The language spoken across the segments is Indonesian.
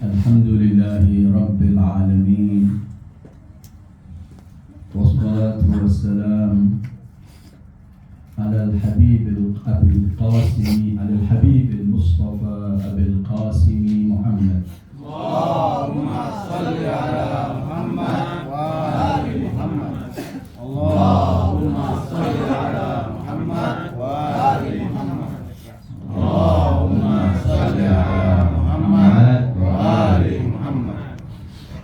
الحمد لله رب العالمين، والصلاة والسلام على الحبيب أبي القاسم، على الحبيب المصطفى أبي القاسم محمد. اللهم صل على محمد وآل محمد. اللهم صل على محمد وآل محمد. اللهم صل على محمد وآل محمد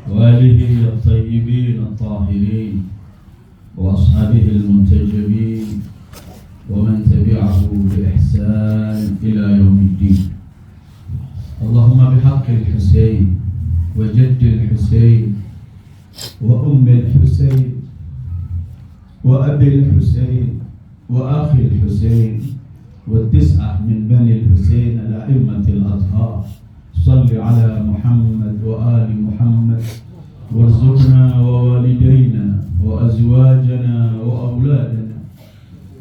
وآله الطيبين الطاهرين وأصحابه المنتجبين ومن تبعه بإحسان إلى يوم الدين. اللهم بحق الحسين وجد الحسين وأم الحسين وأبي الحسين وأخي الحسين والتسعة من بني الحسين الأئمة الأطهار، صل على محمد وآل محمد، وارزقنا ووالدينا وأزواجنا وأولادنا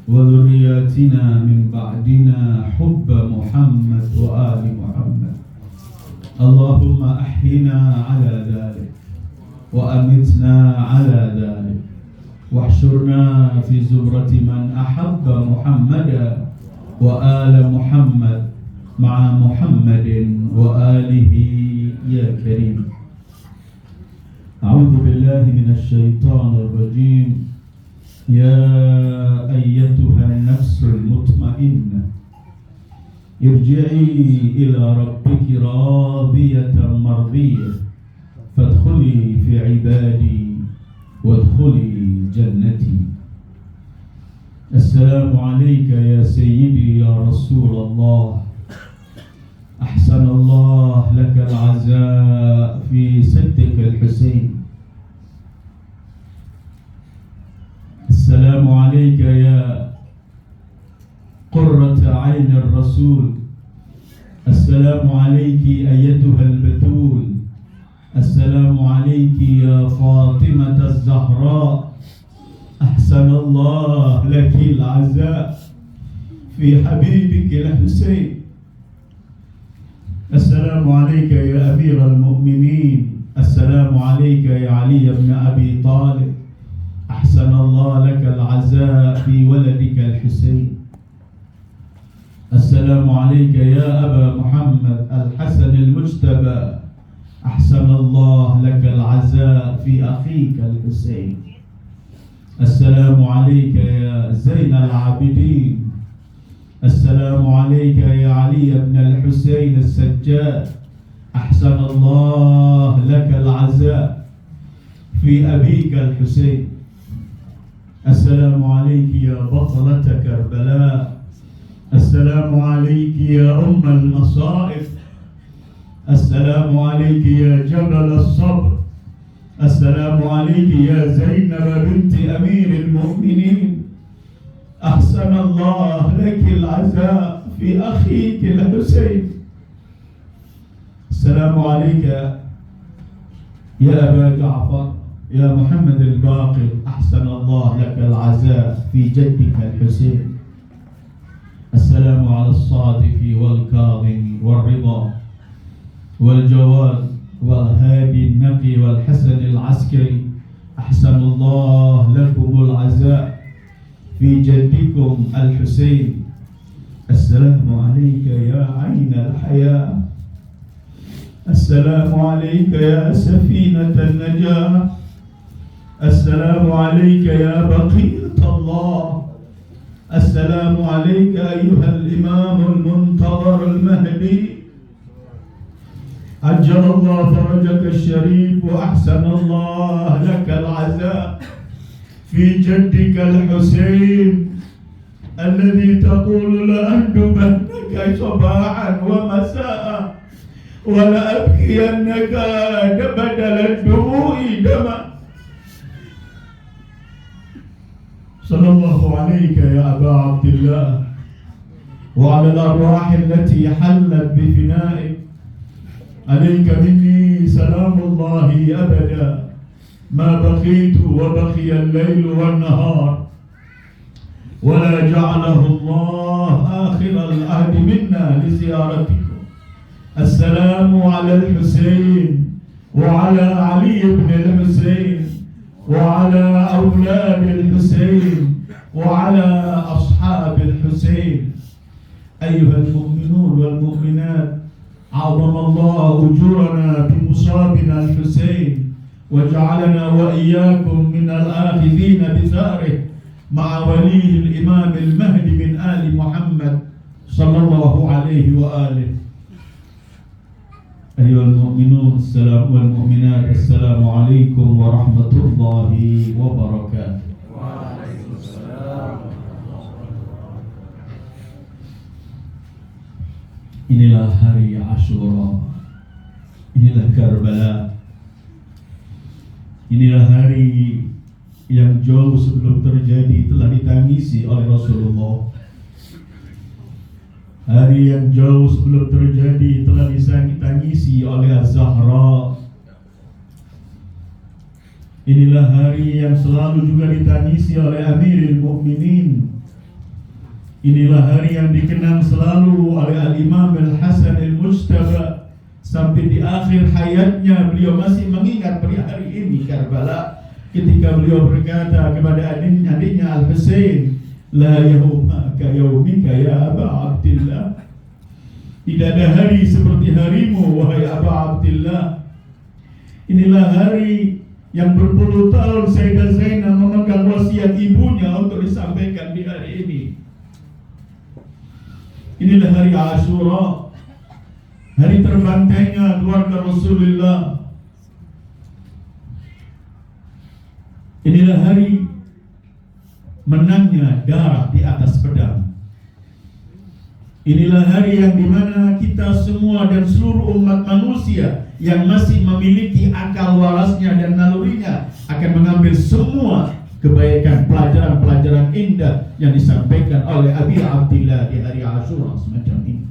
وذرياتنا من بعدنا حب محمد وآل محمد. اللهم أحينا على ذلك وأمتنا على ذلك، واحشرنا في زمرة من أحب محمدا وآل محمد مع محمد وآله يا كريم. أعوذ بالله من الشيطان الرجيم. يا أيتها النفس المطمئنة ارجعي إلى ربك راضية مرضية فادخلي في عبادي وادخلي جنتي. السلام عليك يا سيدي يا رسول الله، أحسن الله لك العزاء في سدك الحسين. السلام عليك يا قرة عين الرسول. السلام عليك أيتها البتول. السلام عليك يا فاطمة الزهراء، أحسن الله لك العزاء في حبيبك الحسين. السلام عليك يا أمير المؤمنين. السلام عليك يا علي بن أبي طالب، أحسن الله لك العزاء في ولدك الحسين. السلام عليك يا أبا محمد الحسن المجتبى، أحسن الله لك العزاء في أخيك الحسين. السلام عليك يا زين العابدين. السلام عليك يا علي بن الحسين السجاد، أحسن الله لك العزاء في أبيك الحسين. السلام عليك يا بطلة كربلاء. السلام عليك يا أم المصائب. السلام عليك يا جبل الصبر. السلام عليك يا زينب بنت أمير المؤمنين، أحسن الله لك العزاء في أخيك الحسين. السلام عليك يا أبا جعفر يا محمد الباقر، أحسن الله لك العزاء في جدك الحسين. السلام على الصادق والكاظم والرضا والجواد والهادي النقي والحسن العسكري، أحسن الله لكم العزاء في جدكم الحسين. السلام عليك يا عين الحياة. السلام عليك يا سفينة النجاة. السلام عليك يا بقية الله. السلام عليك أيها الإمام المنتظر المهدي، عجل الله فرجك الشريف، وأحسن الله لك العزاء في جدك الحسين الذي تقول لأندبنك صباحا ومساء ولأبكينك بدل الدموع دما. صلى الله عليك يا أبا عبد الله وعلى الأرواح التي حلت بفنائك. عليك مني سلام الله أبدا ما بقيت وبقي الليل والنهار، ولا جعله الله آخر العهد منا لزيارتكم. السلام على الحسين وعلى علي بن الحسين وعلى أولاد الحسين وعلى أصحاب الحسين. أيها المؤمنون والمؤمنات، عظم الله أجورنا بمصابنا الحسين، وجعلنا وإياكم من الآخذين بثاره مع وليه الإمام المهدي من آل محمد صلى الله عليه وآله. أيها المؤمنون والمؤمنات، السلام عليكم ورحمة الله وبركاته. Inilah hari Asyura, inilah Karbala, inilah hari yang jauh sebelum terjadi telah ditangisi oleh Rasulullah. Hari yang jauh sebelum terjadi telah ditangisi oleh Az-Zahra. Inilah hari yang selalu juga ditangisi oleh Amirul Mukminin. Inilah hari yang dikenang selalu oleh Al-Imam Al-Hasan Al-Mujtaba. Sampai di akhir hayatnya beliau masih mengingat hari ini Karbala, ketika beliau berkata kepada adiknya Al-Husain, la yauma ka yaumika ya Aba Abdillah. Tidak ada hari seperti harimu wahai Aba Abdillah. Inilah hari yang berpuluh tahun Sayyidah Zainab memegang wasiat ibunya untuk disampaikan di hari ini. Inilah hari Asyura, hari terbantainya keluarga Rasulullah. Inilah hari menangnya darah di atas pedang. Inilah hari yang dimana kita semua dan seluruh umat manusia yang masih memiliki akal warasnya dan nalurinya akan mengambil semua kebaikan, pelajaran-pelajaran indah yang disampaikan oleh Abi Abdillah di hari Asyura semacam ini.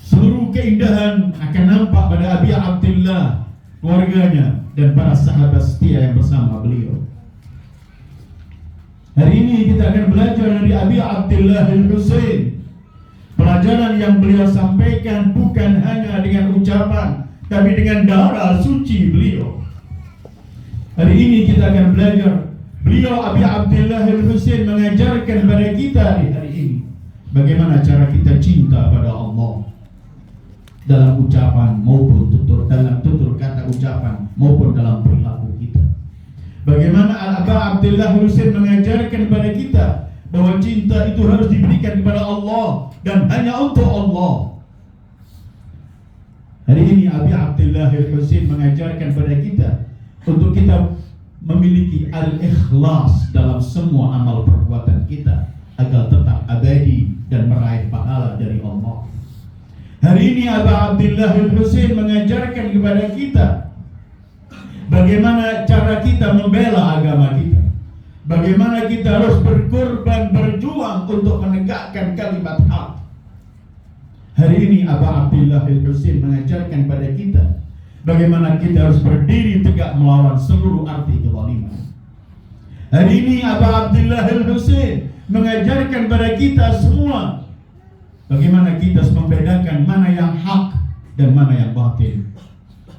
Seluruh keindahan akan nampak pada Abi Abdillah, keluarganya, dan para sahabat setia yang bersama beliau. Hari ini kita akan belajar dari Abi Abdillah Al-Husain. Pelajaran yang beliau sampaikan bukan hanya dengan ucapan, tapi dengan darah suci beliau. Hari ini kita akan belajar, beliau Abi Abdillah Al-Husain mengajarkan kepada kita di hari ini bagaimana cara kita cinta pada Allah dalam ucapan maupun dalam tutur kata ucapan maupun dalam perilaku kita. Bagaimana Abi Abdillah Al-Husain mengajarkan kepada kita bahwa cinta itu harus diberikan kepada Allah dan hanya untuk Allah. Hari ini Abi Abdillah Al-Husain mengajarkan kepada kita untuk kita memiliki al-ikhlas dalam semua amal perbuatan kita agar tetap abadi dan meraih pahala dari Allah. Hari ini Abu Abdillah Al-Husain mengajarkan kepada kita bagaimana cara kita membela agama kita, bagaimana kita harus berkorban, berjuang untuk menegakkan kalimat hak. Hari ini Abu Abdillah Al-Husain mengajarkan kepada kita bagaimana kita harus berdiri tegak melawan seluruh arti kezaliman. Hari ini Abu Abdillah Al-Husain mengajarkan kepada kita semua bagaimana kita harus membedakan mana yang hak dan mana yang batil.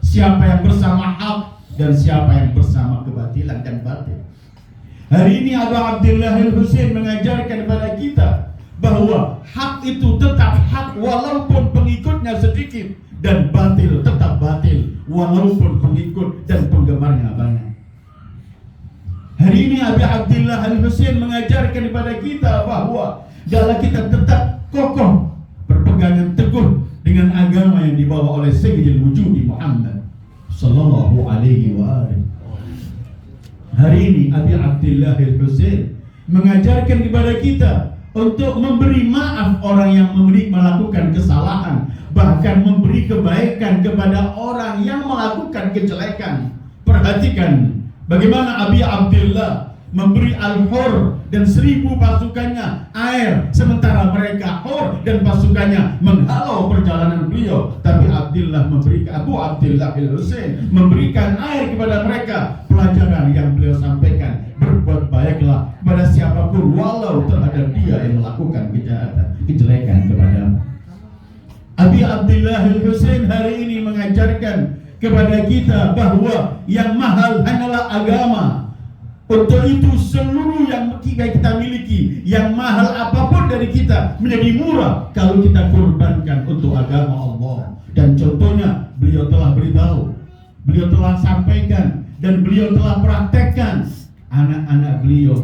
Siapa yang bersama hak dan siapa yang bersama kebatilan dan batil. Hari ini Abu Abdillah Al-Husain mengajarkan kepada kita bahwa hak itu tetap hak walaupun pengikutnya sedikit, dan batil tetap batil walaupun pengikut dan penggemarnya banyak. Hari ini Abi Abdillah Al-Husain mengajarkan kepada kita bahwa dalam kita tetap kokoh berpegangan teguh dengan agama yang dibawa oleh Sayyidil Wujudi Muhammad sallallahu alaihi wa alihi. Hari ini Abi Abdillah Al-Husain mengajarkan kepada kita untuk memberi maaf orang yang melakukan kesalahan, bahkan memberi kebaikan kepada orang yang melakukan kejelekan. Perhatikan bagaimana Abi Abdillah memberi Al-Hur dan 1000 pasukannya air, sementara mereka Hur dan pasukannya menghalau perjalanan beliau. Tapi Abu Abdillah Al-Husain memberikan air kepada mereka. Pelajaran yang beliau sampaikan, berbuat baiklah kepada siapapun walau terhadap dia yang melakukan kejahatan, kejelekan kepada Abi Abdillah Al-Husain hari ini mengajarkan kepada kita bahwa yang mahal hanyalah agama. Untuk itu seluruh yang kita miliki, yang mahal apapun dari kita, menjadi murah kalau kita korbankan untuk agama Allah. Dan contohnya beliau telah beritahu, beliau telah sampaikan, dan beliau telah praktekkan. Anak-anak beliau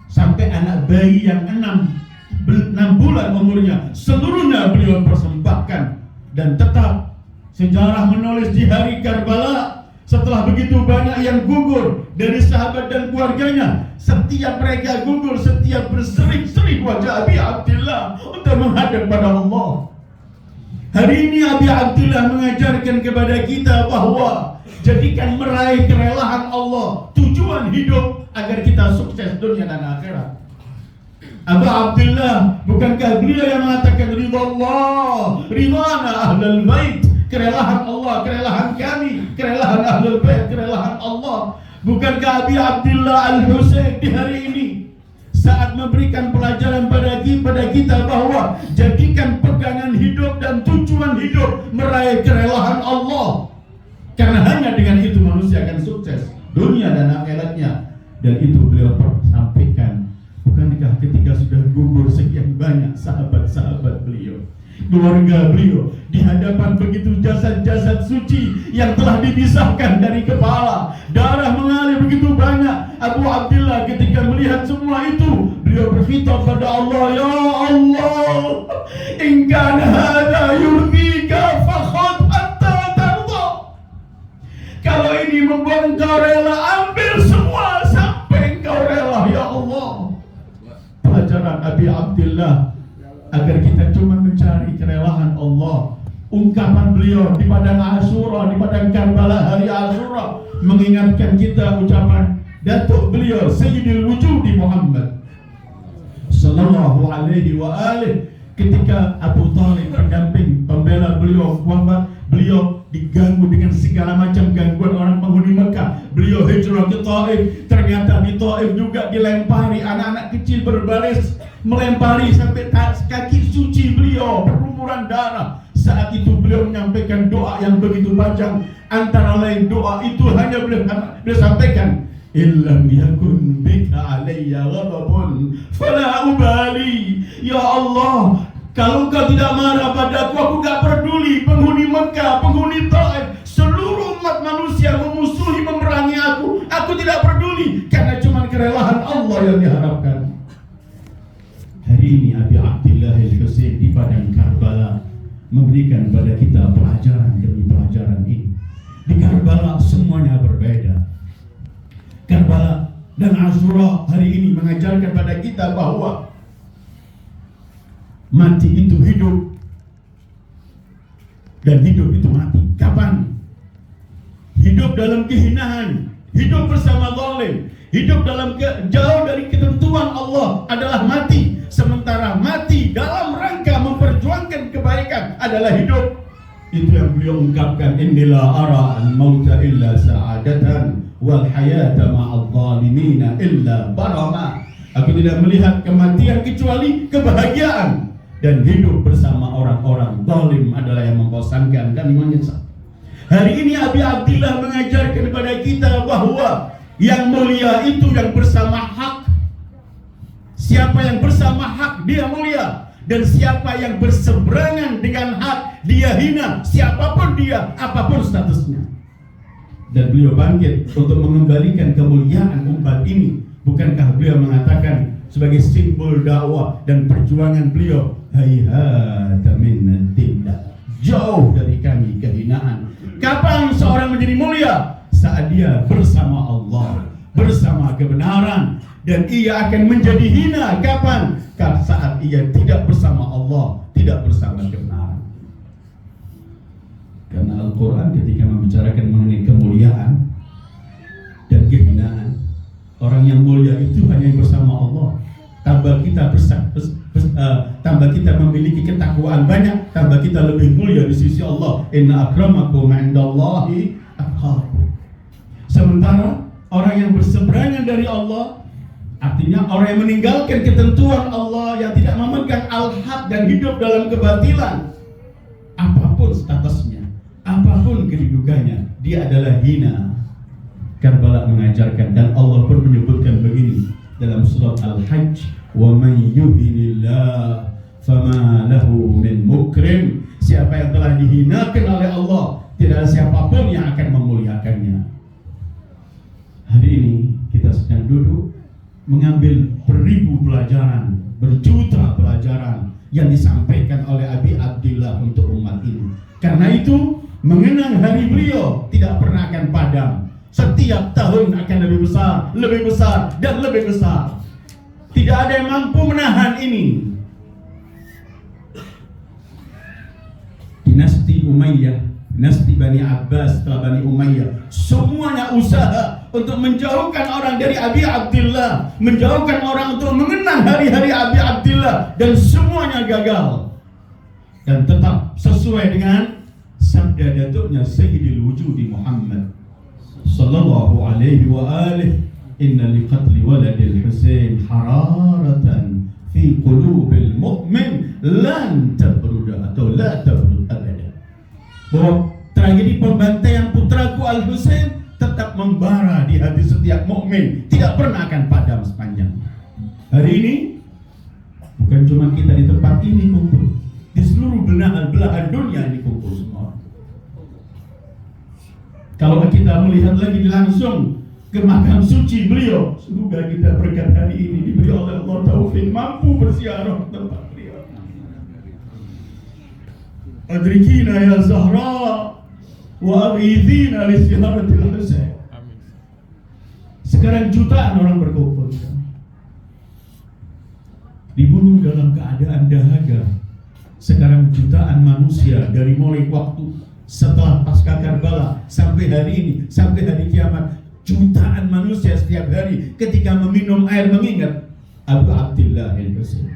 sampai anak bayi yang 6 bulan umurnya, seluruhnya beliau persembahkan. Dan tetap sejarah menulis di hari Karbala, setelah begitu banyak yang gugur dari sahabat dan keluarganya, setiap mereka gugur, setiap berseri-seri wajah Abi Abdillah untuk menghadap pada Allah. Hari ini Abi Abdillah mengajarkan kepada kita bahwa jadikan meraih kerelaan Allah tujuan hidup agar kita sukses dunia dan akhirat. Abu Abdullah, bukankah beliau yang mengatakan ridha Allah, ridhana ahlul bait, kerelaan Allah, kerelaan kami, kerelaan ahlul bait, kerelaan Allah. Bukankah Abi Abdullah Al-Husain di hari ini saat memberikan pelajaran pada kita bahwa jadikan pegangan hidup dan tujuan hidup meraih kerelaan Allah, karena hanya dengan itu manusia akan sukses dunia dan akhiratnya. Dan itu beliau sampaikan. Bukankah ketika sudah gugur sekian banyak sahabat-sahabat beliau, keluarga beliau, di hadapan begitu jasad-jasad suci yang telah dipisahkan dari kepala, darah mengalir begitu banyak, Abu Abdillah ketika melihat semua itu, beliau berfitrah pada Allah, ya Allah, in kana hadza yurdika fakhudh hatta tarda. Kalau ini membuat engkau rela, ambil semua sampai engkau rela, ya Allah. Pelajaran Abi Abdillah agar kita cuma mencari kerelaan Allah. Ungkapan beliau di padang Asyura, di padang Karbala hari Asyura, mengingatkan kita ucapan datuk beliau Sayyidul Wujudi Muhammad sallallahu alaihi wa alihi, ketika Abu Talib pendamping pembela beliau wafat, beliau diganggu dengan segala macam gangguan orang penghuni Mekah. Beliau hijrah ke Taif, ternyata di Taif juga dilempari, anak-anak kecil berbaris melempari sampai kaki suci beliau berlumuran darah. Saat itu beliau menyampaikan doa yang begitu panjang. Antara lain doa itu hanya beliau sampaikan, illam yakun bika alayya ghadabun fala ubali. Ya Allah, kalau engkau tidak marah padaku, aku gak peduli. Penghuni Mekah, penghuni Taif, seluruh umat manusia memusuhi, memerangi aku tidak peduli, karena cuma kerelaan Allah yang diharapkan. Hari ini Abi Abdillah Al-Husain di padang Karbala memberikan pada kita pelajaran demi pelajaran ini. Di Karbala semuanya berbeda. Karbala dan Asyura hari ini mengajarkan pada kita bahwa mati itu hidup dan hidup itu mati. Kapan? Hidup dalam kehinaan, hidup bersama zalim, hidup dalam jauh dari ketentuan Allah adalah mati. Sementara mati dalam rangka memperjuangkan kebaikan adalah hidup. Itu yang beliau ungkapkan, innila ara al-mauta illa sa'adatan wal hayata ma'adh zalimina illa barama. Aku tidak melihat kematian kecuali kebahagiaan, dan hidup bersama orang-orang zalim adalah yang membosankan dan menyesal. Hari ini Abi Abdillah mengajarkan kepada kita bahwa yang mulia itu yang bersama hak. Siapa yang bersama hak, dia mulia. Dan siapa yang berseberangan dengan hak, dia hina. Siapapun dia, apapun statusnya. Dan beliau bangkit untuk mengembalikan kemuliaan umat ini. Bukankah beliau mengatakan sebagai simbol dakwah dan perjuangan beliau, hayhata minnad dinda, jauh dari kami kehinaan. Kapan seorang menjadi mulia? Saat dia bersama Allah, bersama kebenaran. Dan ia akan menjadi hina kapan? Saat ia tidak bersama Allah, tidak bersama kebenaran. Karena Al-Quran ketika membicarakan mengenai kemuliaan dan kehinaan, orang yang mulia itu hanya yang bersama Allah. Tambah kita tambah kita memiliki ketakwaan banyak, tambah kita lebih mulia di sisi Allah. Inna akramakum 'indallahi atqakum. Sementara orang yang berseberangan dari Allah, artinya orang yang meninggalkan ketentuan Allah, yang tidak memegang al-haq dan hidup dalam kebatilan, apapun statusnya, kedudukannya, dia adalah hina. Karbala mengajarkan, dan Allah pun menyebutkan begini dalam surat Al-Hajj, wa man yuhinillah fama lahu min mukrim. Siapa yang telah dihinakan oleh Allah, tidak ada siapapun yang akan memuliakannya. Hari ini kita sedang duduk mengambil beribu pelajaran, berjuta pelajaran yang disampaikan oleh Abi Abdillah untuk umat ini. Karena itu, mengenang hari beliau tidak pernah akan padam. Setiap tahun akan lebih besar, dan lebih besar. Tidak ada yang mampu menahan ini. Dinasti Umayyah, dinasti Bani Abbas setelah Bani Umayyah, semuanya usaha untuk menjauhkan orang dari Abi Abdillah, menjauhkan orang untuk mengenang hari-hari Abi Abdillah, dan semuanya gagal. Dan tetap sesuai dengan sabda datuknya Sayyidil Wujudi Muhammad sallallahu alaihi wa alihi, inna liqatli waladil Husain hararatan fi qulubil mu'min lan tabruda atau la tabrud abada. Bahwa tragedi pembantaian putraku Al-Husain tetap membara di hati setiap mukmin, tidak pernah akan padam sepanjang. Hari ini bukan cuma kita di tempat ini kumpul, di seluruh belahan dunia ini kumpul semua. Kalau kita melihat lagi langsung ke makam suci beliau, semoga kita berkat hari ini diberi oleh Allah taufik mampu berziarah ke tempat beliau. Adrikina ya Zahra wa aghithina li ziyaratil Husain. Sekarang jutaan orang berkumpul, dibunuh dalam keadaan dahaga. Sekarang jutaan manusia dari mulai waktu setelah pasca Karbala sampai hari ini, sampai hari kiamat, jutaan manusia setiap hari ketika meminum air mengingat Abu Abdillah al-Husain.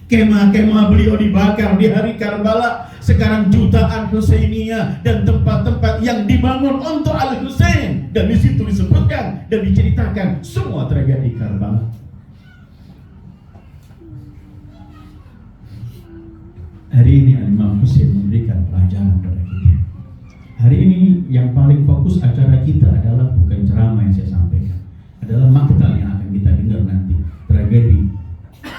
Kemah-kemah beliau dibakar di hari Karbala. Sekarang jutaan Husainiyah dan tempat-tempat yang dibangun untuk Al-Husain, dan di situ disebutkan dan diceritakan semua tragedi Karbala. Hari ini Imam Husain memberikan pelajaran kepada kita. Hari ini yang paling fokus acara kita adalah bukan ceramah yang saya sampaikan, adalah maktal yang akan kita dengar nanti. Tragedi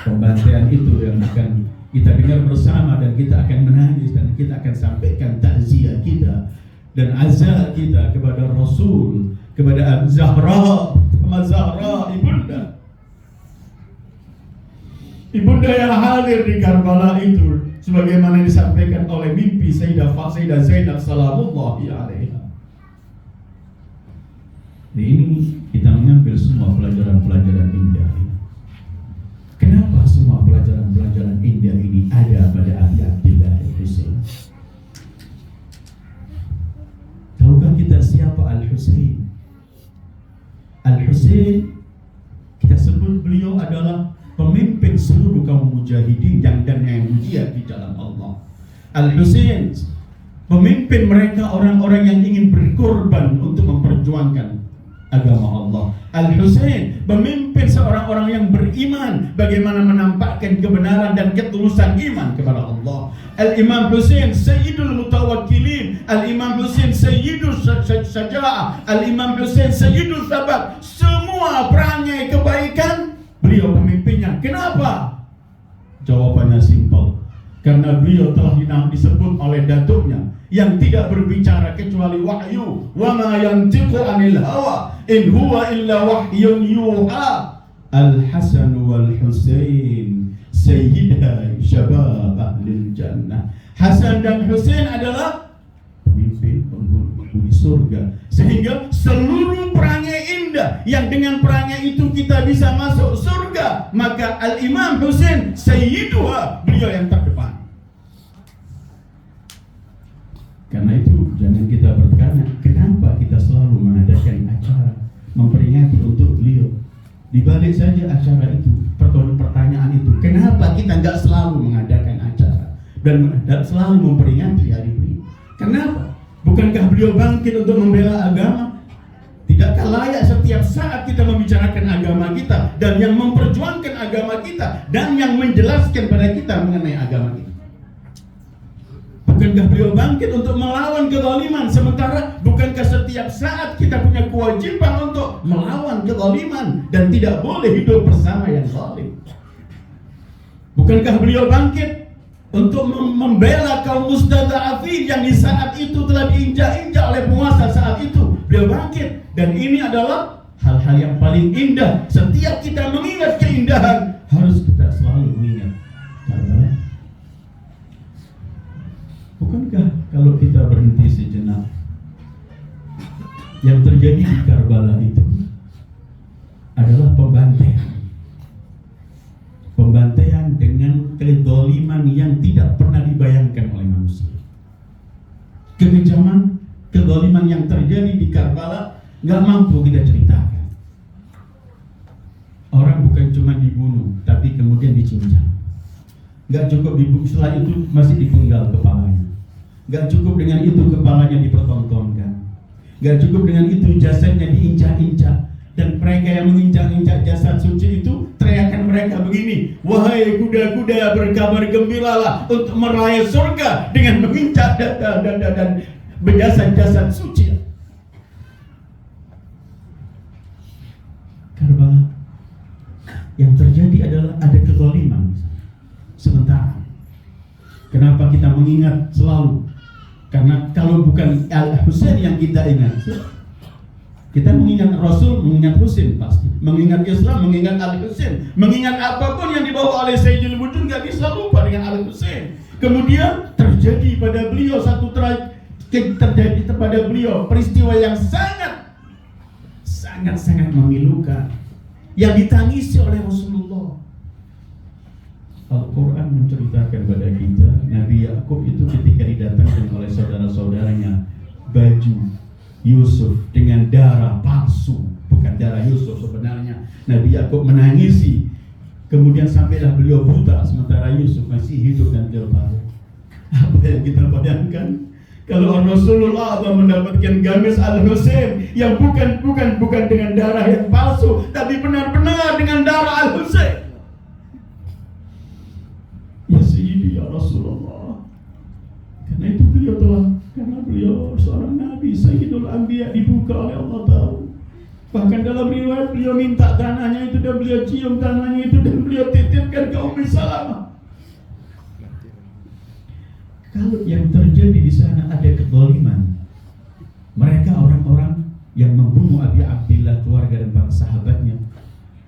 pembantaian itu yang akan kita dengar bersama, dan kita akan menangis, dan kita akan sampaikan takziah kita dan azah kita kepada Rasul, kepada Zahra, ibunda yang hadir di Karbala itu, sebagaimana disampaikan oleh mimpi Sayyidah Zainab salamullahi alaiha. Ini kita mengambil semua pelajaran-pelajaran indah ini. Kenapa semua pelajaran-pelajaran indah ini ada pada Abi Abdillah al-Husain? Tahukah kita siapa Al-Husain? Al-Husain, kita sebut beliau adalah pemimpin seluruh kaum mujahidin dan yang jihad di jalan Allah. Al-Husain, pemimpin mereka orang-orang yang ingin berkorban untuk memperjuangkan agama Allah. Al-Husain, pemimpin seorang-orang yang beriman, bagaimana menampakkan kebenaran dan ketulusan iman kepada Allah. Al-Imam Husain Sayyidul Mutawakkilin, Al-Imam Husain Sayyidul Syaja'ah, Al-Imam Husain Sayyidul Sabat. Semua perangai kebaikan beliau pemimpinnya. Kenapa? Jawabannya simpel. Karena beliau telah disebut oleh datuknya yang tidak berbicara kecuali wahyu. Wa ma yantiqu anil hawa in huwa illa wahyun yuha. Al-Hasan wal Husain sayyida syabab ahlil jannah. Hasan dan Husain adalah pemimpin penghuni surga, sehingga seluruh perangai indah yang dengan perangai itu kita bisa masuk surga, maka Al-Imam Husain sayyiduha, beliau yang terdepan. Karena itu jangan kita bertanya kenapa kita selalu mengadakan acara memperingati untuk beliau. Dibalik saja acara itu, pertanyaan itu, kenapa kita nggak selalu mengadakan acara dan selalu memperingati hari beliau? Kenapa? Bukankah beliau bangkit untuk membela agama? Tidakkah layak setiap saat kita membicarakan agama kita dan yang memperjuangkan agama kita dan yang menjelaskan pada kita mengenai agama kita? Bukan Bukankah beliau bangkit untuk melawan kezaliman? Sementara bukankah setiap saat kita punya kewajiban untuk melawan kezaliman dan tidak boleh hidup bersama yang zalim? Bukankah beliau bangkit untuk membela kaum mustada'afin yang di saat itu telah diinjak-injak oleh penguasa saat itu? Beliau bangkit, dan ini adalah hal-hal yang paling indah. Setiap kita mengingat keindahan, harus kita selalu mengingat Karbala. Bukankah kalau kita berhenti sejenak, yang terjadi di Karbala itu adalah pembantaian dengan kezaliman yang tidak pernah dibayangkan oleh manusia. Kekejaman, kezaliman yang terjadi di Karbala nggak mampu kita ceritakan. Orang bukan cuma dibunuh, tapi kemudian dicincang. Nggak cukup dibunuh, setelah itu masih dipenggal kepalanya. Gak cukup dengan itu kepalanya dipertontonkan. Gak cukup dengan itu jasadnya diinjak-injak. Dan mereka yang menginjak-injak jasad suci itu, teriakan mereka begini: wahai kuda-kuda, berkabar gembiralah untuk meraih surga dengan menginjak dan berjasad-jasad suci. Karbala yang terjadi adalah ada kezaliman. Sementara kenapa kita mengingat selalu? Karena kalau bukan Al-Husain yang kita ingat, kita mengingat Rasul, mengingat Husain pasti. Mengingat Islam, mengingat Al-Husain. Mengingat apapun yang dibawa oleh Sayyidul Wujud, gak bisa lupa dengan Al-Husain. Kemudian terjadi pada beliau terjadi pada beliau peristiwa yang sangat memilukan, yang ditangisi oleh Rasulullah. Al-Quran menceritakan kepada kita, Nabi Yakub itu ketika didatangkan oleh saudara-saudaranya baju Yusuf dengan darah palsu, bukan darah Yusuf sebenarnya. Nabi Yakub menangisi, kemudian sampailah beliau buta sementara Yusuf masih hidup dan beliau tahu. Apa yang kita bayangkan kalau Rasulullah mendapatkan gamis Al-Husain yang bukan dengan darah yang palsu, tapi benar-benar dengan darah Al-Husain. Ya Sayyidi ya Rasulullah. Karena beliau seorang Nabi, Sayyidul Anbiya, dibuka oleh Allah tahu. Bahkan dalam riwayat beliau minta tanahnya itu dan beliau cium tanahnya itu dan beliau titipkan ke Ummi Salamah. Kalau yang terjadi di sana ada kezaliman, mereka orang-orang yang membunuh Abi Abdillah, keluarga dan para sahabatnya,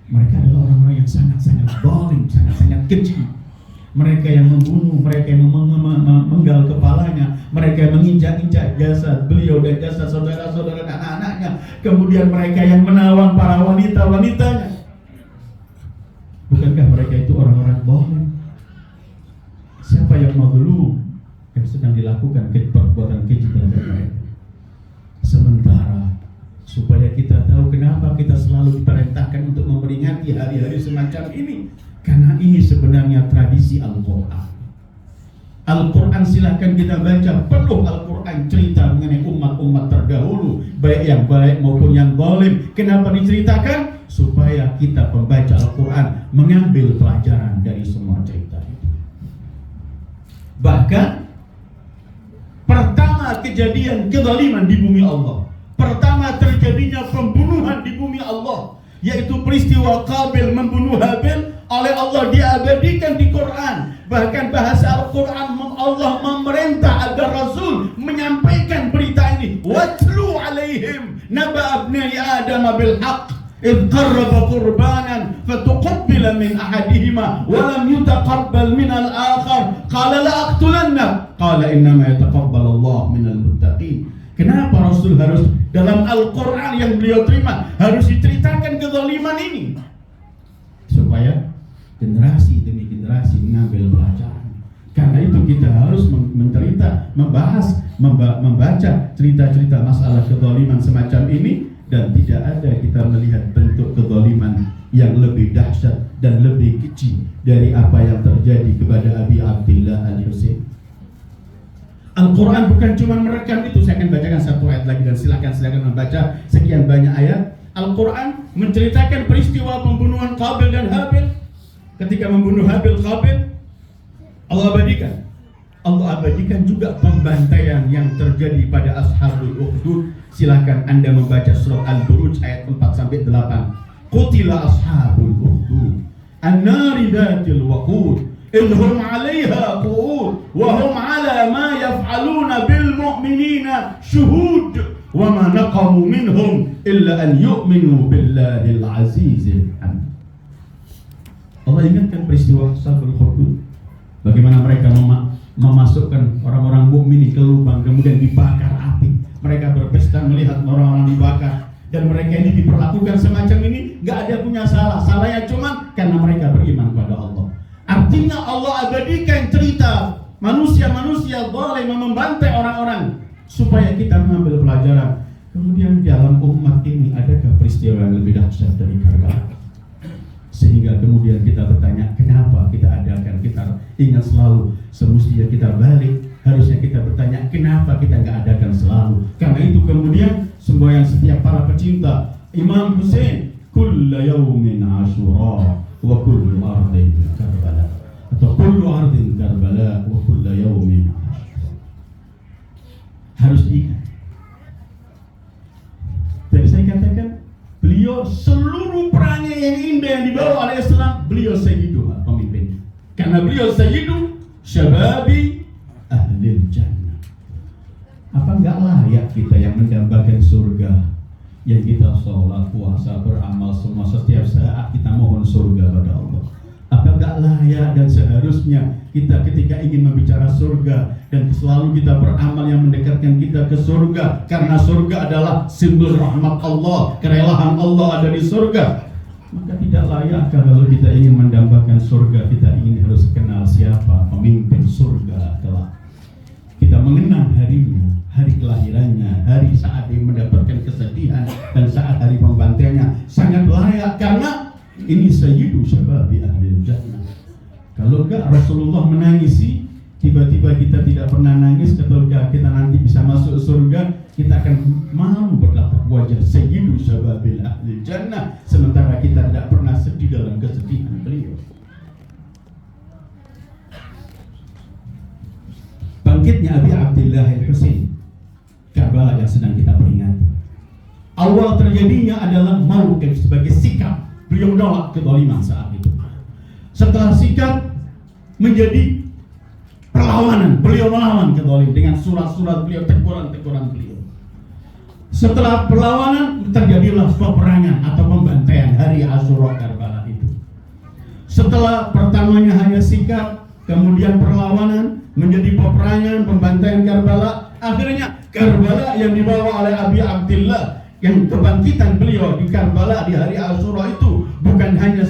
mereka adalah orang-orang yang sangat-sangat zalim, sangat-sangat keji. Mereka yang membunuh, mereka yang menggal kepalanya, mereka yang menginjak-injak jasad beliau dan jasad saudara-saudara dan anak-anaknya. Kemudian mereka yang menawan para wanita-wanitanya. Bukankah mereka itu orang-orang zalim? Siapa yang mazlum yang sedang dilakukan perbuatan keji terhadap mereka? Sementara supaya kita tahu kenapa kita selalu diperintahkan untuk memperingati hari-hari semacam ini, karena ini sebenarnya tradisi Al-Quran. Al-Quran silahkan kita baca, penuh Al-Quran cerita mengenai umat-umat terdahulu, baik yang baik maupun yang zalim. Kenapa diceritakan? Supaya kita pembaca Al-Quran mengambil pelajaran dari semua cerita itu. Bahkan pertama kejadian kezaliman di bumi Allah, pertama terjadinya pembunuhan di bumi Allah, yaitu peristiwa Qabil membunuh Habil, oleh Allah diabadikan di Quran. Bahkan bahasa Al-Quran, Allah memerintah agar Rasul menyampaikan berita ini. Watlu alaihim naba abnai Adam bil haqq idh qarraba qurbanan fatuqabbala min ahadihima wa lam yutaqabbal min al-akhar qala la aqtulanna qala innama yataqabbalu Allah min al-muttaqin. Kenapa Rasul harus dalam Al-Quran yang beliau terima harus diceritakan kezaliman ini? Supaya generasi demi generasi mengambil pelajaran. Karena itu kita harus membaca cerita-cerita masalah kezaliman semacam ini, dan tidak ada kita melihat bentuk kezaliman yang lebih dahsyat dan lebih keji dari apa yang terjadi kepada Abi Abdillah Al-Husain. Al-Quran bukan cuma merekam itu. Saya akan bacakan satu ayat lagi dan silakan membaca sekian banyak ayat. Al-Quran menceritakan peristiwa pembunuhan Qabil dan Habil. Ketika membunuh Habil Qabil, Allah abadikan. Allah abadikan juga pembantaian yang terjadi pada Ashabul Ukhdud. Silakan Anda membaca surat Al-Buruj ayat 4-8. Qutila ashabul ukhdud an-nari dhatil waqud idhum 'alaiha qu'ud wa hum 'ala ma yaf'aluna bil mu'minina syuhud wa ma naqamu minhum illa an yu'minu billahil azizil hamid. Allah ingatkan peristiwa Ashabul Ukhdud, bagaimana mereka memasukkan orang-orang mukmin ke lubang kemudian dibakar api. Mereka berpesta melihat orang-orang dibakar, dan mereka ini diperlakukan semacam ini, nggak ada punya salah. Salahnya cuma karena mereka beriman pada Allah. Artinya Allah abadikan cerita manusia-manusia zalim membantai orang-orang supaya kita mengambil pelajaran. Kemudian dalam umat ini adakah peristiwa yang lebih dahsyat dari Karbala? Sehingga kemudian kita bertanya, kenapa kita adakan? Kita ingat selalu, semestinya kita balik. Harusnya kita bertanya, kenapa kita nggak adakan selalu? Karena itu kemudian semboyan setiap para pecinta Imam Hussein, kulla yawmin Ashura wa kullu ardin Karbala, atau kullu ardin Karbala wa kullu yawmin Ashura. Harus diingat. Tadi saya katakan, beliau seluruh perannya yang indah yang dibawa oleh Islam, beliau sayyidu pemimpin. Karena beliau sayyidu syababi ahlil jannah. Apa enggak layak kita yang mendambakan surga, yang kita sholat, puasa, beramal semua setiap saat kita mohon surga pada Allah? Apa enggak layak dan seharusnya kita ketika ingin membicara surga dan selalu kita beramal yang mendekatkan kita ke surga, karena surga adalah simbol rahmat Allah, kerelaan Allah ada di surga. Maka tidak layak kalau kita ingin mendambakan surga, kita ingin harus kenal siapa pemimpin surga kelak. Kita mengenang harinya, hari kelahirannya, hari saat dia mendapatkan kesedihan, dan saat hari pembantaiannya. Sangat layak karena ini sayyidu syababi ahlil jannah. Kalau enggak Rasulullah menangisi, tiba-tiba kita tidak pernah nangis. Ketika kita nanti bisa masuk surga, kita akan malu bertatap wajah sayyidu syababil ahlil jannah, sementara kita tidak pernah sedih dalam kesedihan beliau. Bangkitnya Abi Abdillah al-Husain, Karbala yang sedang kita peringati. Awal terjadinya adalah mauqif sebagai sikap. Beliau menolak kezaliman saat itu. Setelah sikap menjadi perlawanan, beliau melawan kezaliman dengan surat-surat beliau, teguran-teguran beliau. Setelah perlawanan terjadilah peperangan atau pembantaian hari Asyura Karbala itu. Setelah pertamanya hanya sikap, kemudian perlawanan, menjadi peperangan, pembantaian Karbala. Akhirnya Karbala yang dibawa oleh Abi Abdillah, yang kebangkitan beliau di Karbala di hari Asyura itu bukan hanya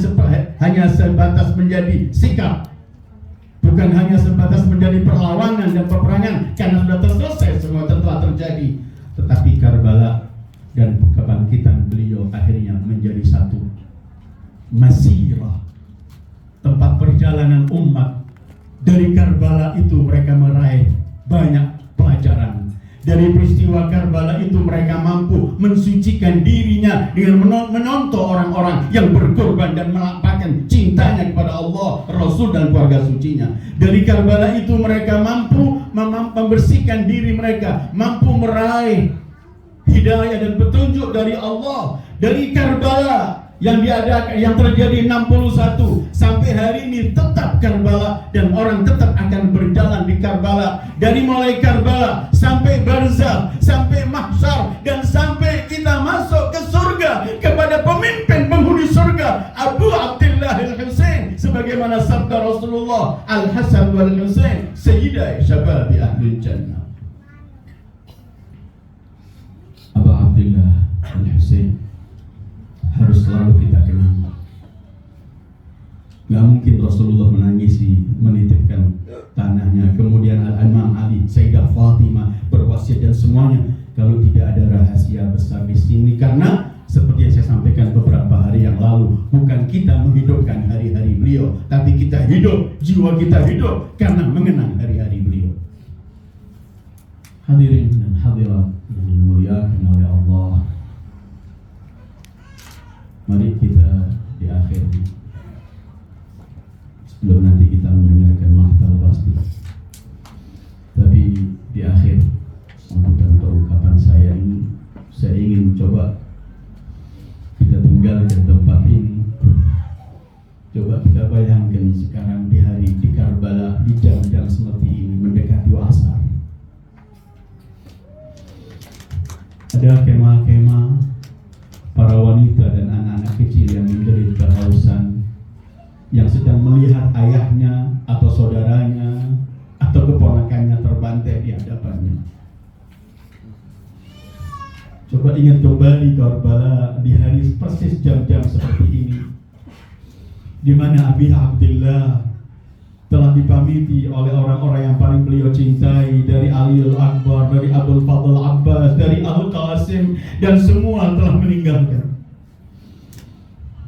sebatas menjadi sikap, bukan hanya sebatas menjadi perlawanan dan peperangan karena sudah selesai semua telah terjadi, tetapi Karbala dan kebangkitan beliau akhirnya menjadi satu masirah, tempat perjalanan umat. Dari Karbala itu mereka meraih banyak pelajaran. Dari peristiwa Karbala itu mereka mampu mensucikan dirinya dengan menonton orang-orang yang berkorban dan melampahkan cintanya kepada Allah, Rasul dan keluarga sucinya. Dari Karbala itu mereka mampu membersihkan diri mereka, mampu meraih hidayah dan petunjuk dari Allah. Dari Karbala yang diadakan, yang terjadi 61 sampai hari ini tetap Karbala, dan orang tetap akan berjalan di Karbala. Dari mulai Karbala sampai Barzakh, sampai Mahsyar, dan sampai kita masuk ke surga kepada pemimpin penghuni surga Abu Abdillah al-Husain, sebagaimana sabda Rasulullah, Al-Hasan wal Husain sayyidah syababi ahlul jannah. Abu Abdillah al-Husain harus selalu kita kenang. Gak mungkin Rasulullah menangisi, menitipkan tanahnya, kemudian Al-Imam Ali, Sayyidah Fatimah berwasiat dan semuanya, kalau tidak ada rahasia besar di sini. Karena seperti yang saya sampaikan beberapa hari yang lalu, bukan kita menghidupkan hari-hari beliau, tapi kita hidup, jiwa kita hidup karena mengenang hari-hari beliau. Hadirin dan hadirat yang dimuliakan oleh Allah, mari kita di akhir, sebelum nanti kita mendengarkan mahtal pasti, Coba kita bayangkan sekarang di hari di Karbala, di jam-jam seperti ini mendekati asar. Ada kemah-kemah para wanita dan anak-anak kecil yang menjerit kehausan, yang sedang melihat ayahnya atau saudaranya atau keponakannya terbantai di hadapannya. Coba ingat kembali Karbala di hari persis jam-jam seperti ini, di mana Abi Abdillah telah dipamiti oleh orang-orang yang paling beliau cintai, dari Aliul Akbar, dari Abdul Fadl Abbas, dari Al Qasim, dan semua telah meninggalkan.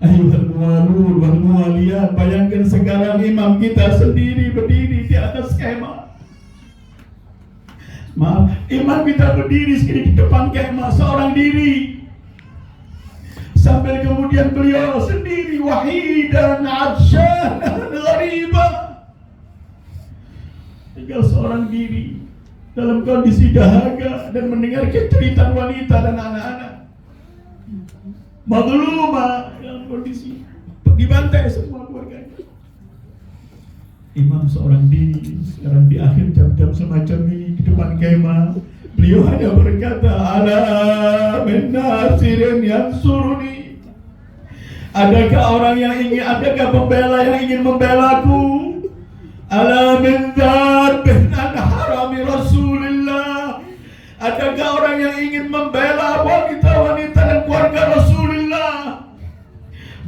Ayuhal muwalun wal muwaliyat, bayangkan sekarang imam kita sendiri berdiri di atas kemah. Maaf, imam kita berdiri di depan kemah seorang diri, sambil kemudian beliau sendiri wahidan atsyanan gharibah, tinggal seorang diri dalam kondisi dahaga dan mendengarkan cerita wanita dan anak-anak mazlumah dalam kondisi dibantai semua keluarganya. Imam seorang diri sekarang di akhir jam-jam semacam ini di depan kemah, beliau hanya berkata, ala min nasirin yansuruni, adakah orang yang ingin, adakah pembela yang ingin membelaku? Ala min dzarbin an harami Rasulillah, adakah orang yang ingin membela wanita-wanita dan keluarga Rasulullah?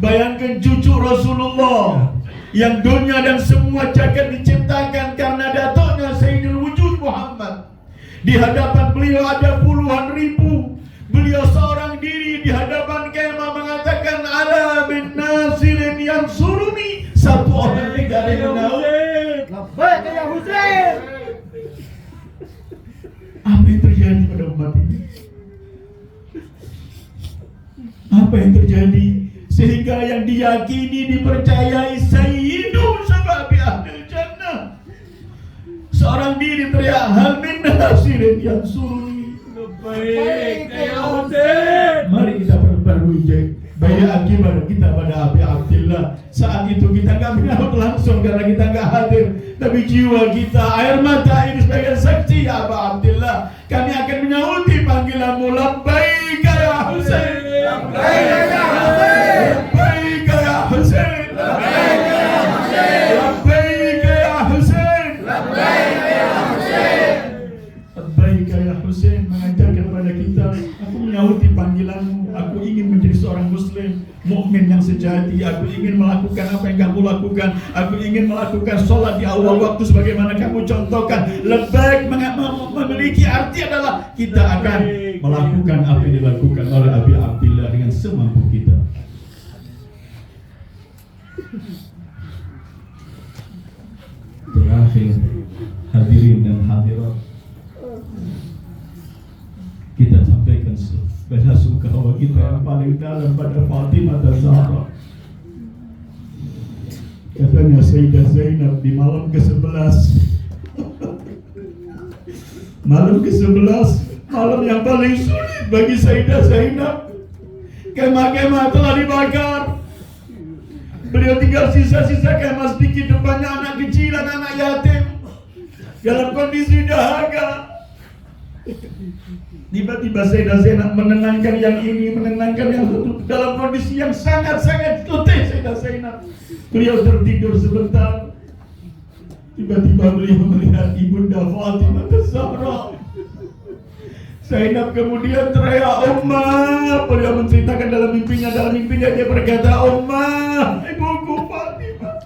Bayangkan cucu Rasulullah yang dunia dan semua jagat diciptakan karena datuknya Sayyidul Wujud Muhammad. Di hadapan beliau ada puluhan ribu, beliau seorang diri di hadapan kemah mengatakan, ala min nasirin yansuruni, satu orang tidak ada yang tahu. Labbaik ya Husain. Apa yang terjadi pada umat ini? Apa yang terjadi sehingga yang diyakini, dipercayai Sayyidu Sababi Ahlil Jannah, seorang diri teriak, hal min nasirin yansuruni. Labbaik ya Husain. Mari kita perbarui bayat kita pada Abi Abdillah. Saat itu kita gak menyambut langsung karena kita gak hadir, tapi jiwa kita, air mata ini sebagai saksi, ya Abi Abdillah, kami akan menyauti panggilanmu. Labbaik ya Husain, Labbaik ya Husain, labbaik ya Husain, Labbaik ya Husain, labbaik ya Husain, Labbaik ya Husain. labbaik ya Husain mengajarkan kepada kita, aku menyauti panggilanmu, aku ingin menjadi seorang muslim, mukmin yang sejati, aku ingin melakukan apa yang kamu lakukan, aku ingin melakukan sholat di awal waktu sebagaimana kamu contohkan. Labbaik memiliki arti adalah kita akan melakukan apa yang dilakukan oleh Abi Abdillah dengan semampu kita. Terakhir, hadirin dan hadirat, kita sampaikan bela sungkawa kita yang paling dalam pada Fatimah dan Zahra. Katanya Sayyidah Zainab di malam ke-11 malam ke-11, malam yang paling sulit bagi Sayyidah Zainab, kemah-kemah telah dibakar, beliau tinggal sisa-sisa kemah sedikit, depannya anak kecil dan anak yatim dalam kondisi dahaga. Tiba-tiba Sayyidah Zainab menenangkan yang ini, menenangkan yang itu, dalam kondisi yang sangat-sangat letih. Sayyidah Zainab, beliau tertidur sebentar. Tiba-tiba beliau melihat ibunda Fatimah Zahra. Zainab kemudian teriak, Ummah. Beliau menceritakan dalam mimpinya dia berkata, Ummah, ibuku Fatimah,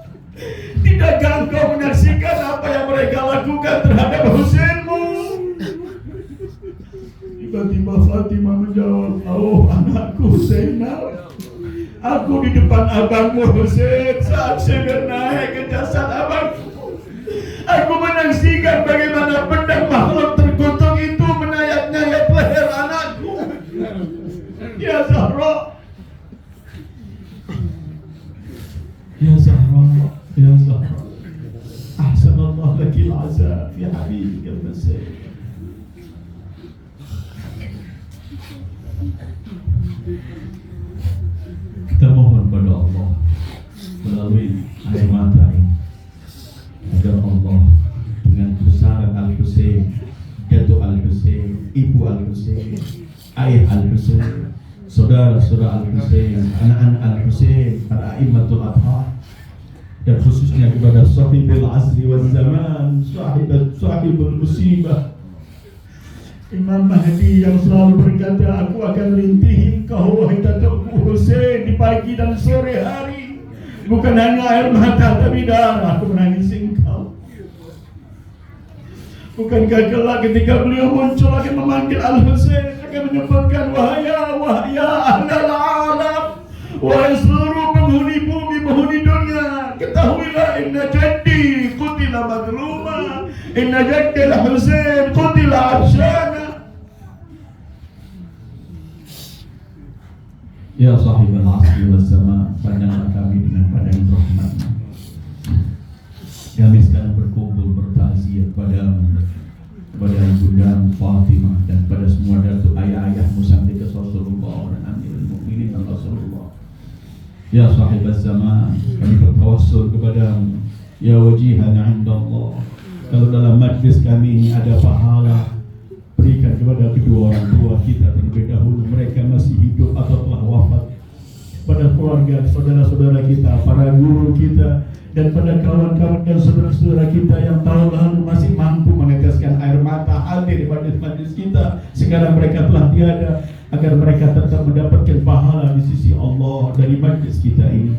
tidakkah engkau menyaksikan apa yang mereka lakukan terhadap Husainmu? Tiba-tiba Fatimah menjawab, oh anakku Zainab, aku di depan abangmu Husain saat sedang naik ke jasad abangku. Aku menyaksikan bagaimana pedang makhluk terkutuk itu menayat-nyayat leher anakku. Ya Zahra, ya Zahra, ya Zahra, ahsanallah lakil azab ya habibika al-Husain. Kita mohon pada Allah melalui Al-Husain, ibu Al-Husain, ayah Al-Husain, saudara-saudara Al-Husain, anak-anak Al-Husain, para a'immatul athhar, dan khususnya kepada sahibul asri wal zaman, sahibul musibah, Imam Mahdi yang selalu berkata, aku akan rintihin kau wahai datukku Husain di pagi dan sore hari. Bukan hanya air mata tapi darah, aku menangis engkau. Bukankah kelak ketika beliau muncul akan memanggil Al-Husain, akan menyebutkan wahya ahlal alam, wahai seluruh penghuni bumi, penghuni dunia, ketahuilah inna jaddi qutila madluma, inna jaddi Al-Husain qutila absyana. Ya sahibal asri wal zaman, pandanglah kami dengan pandangan rahmat-Mu. Kami sekarang berkumpul bertakziah kepada Ibunda Fatimah dan pada semua datuk ayah-ayahmu sampai ke Rasulullah dan Amirul Mukminin Rasulullah. Ya sahibal zaman, kami bertawassul kepada-Mu. Ya wajihan 'inda Allah, kalau dalam majlis kami ini ada pahala, berikan kepada kedua orang tua kita terlebih dahulu, mereka masih hidup atau telah wafat, pada keluarga, saudara-saudara kita, para guru kita, dan pada kawan-kawan dan saudara-saudara kita yang tahun lalu masih mampu meneteskan air mata hadir di majlis kita, sekarang mereka telah tiada, agar mereka tetap mendapatkan pahala di sisi Allah dari majlis kita ini.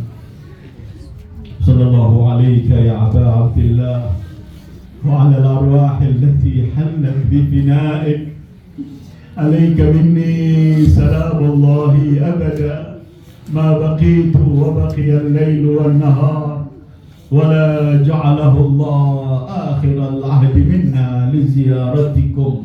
Sallallahu alaika ya Aba Abdillah wa ala al-arwah allati hallat bi fina'ik, alayka minni salamullahi abada ma baqitu wa baqiya al-layl wan nahar, wa la ja'alahu Allah akhir al-ahdi minna li ziyaratikum.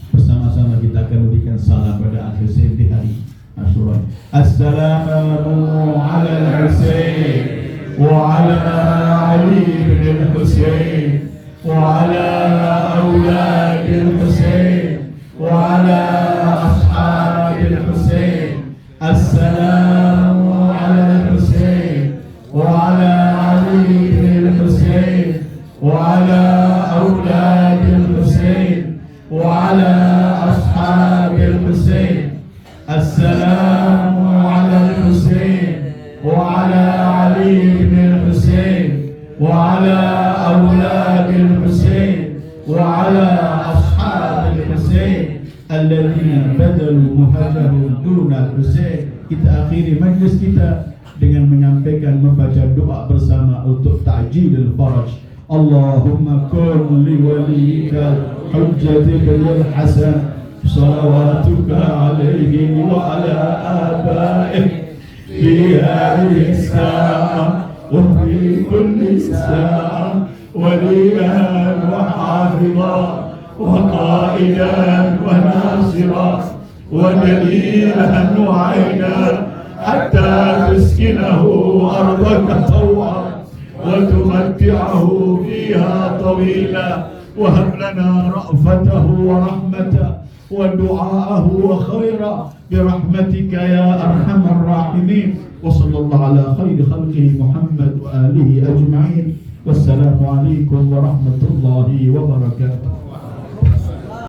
Bersama-sama kita akan memberikan salam pada Al-Husain di hari Asyura. Assalamu ala al-Husain wa ala Ali bin al-Husain وعلى أولاد الحسين وعلى أصحاب الحسين. السلام على الحسين وعلى علي بن الحسين وعلى أولاد الحسين وعلى أصحاب الحسين. السلام على الحسين وعلى علي بن الحسين وعلى أولاد الحسين وعلى أصحاب الحسين الذين بذلوا مهاجرهم دون الحسين. Kita akhiri majlis kita dengan menyampaikan membaca doa bersama untuk ta'jilul faraj. Allahumma kun li waliyika hujjatika al-hasan salawatuka alaihi wa ala abaihi fi hadhihi as-sa'a وفي كل ساعة وليا وحافظا وقائدا وناصرا ودليلا وعينا حتى تسكنه أرضك طوعا وتمتعه فيها طويلا، وهب لنا رأفته ورحمته ودعاءه وخيرا برحمتك يا أرحم الراحمين. وصلى الله على خير خلقه محمد وآله أجمعين. والسلام عليكم ورحمة الله وبركاته.